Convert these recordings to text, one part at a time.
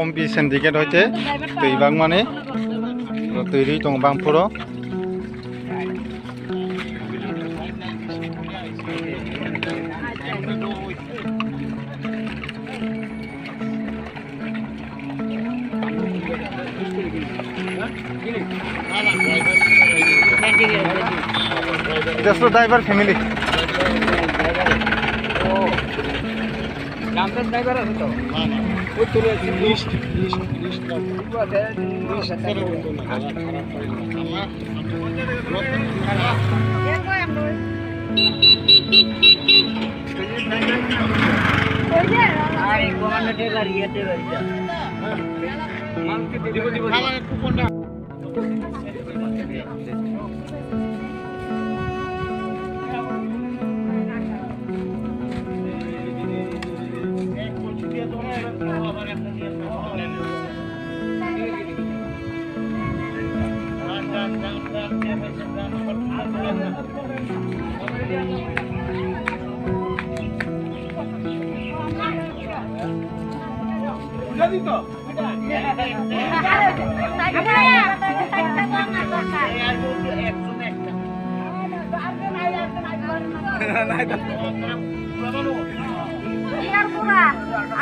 अम्पि syndicate हयते दैबां माने दैरि दं बांपुरो Just driver family. Gambar driver আছে তো? না না। ওই তো লিস্ট আরে কোমান্ডার গাড়ি এতে গাড়িটা। মালকে দিব খালা কুপনটা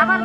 আবার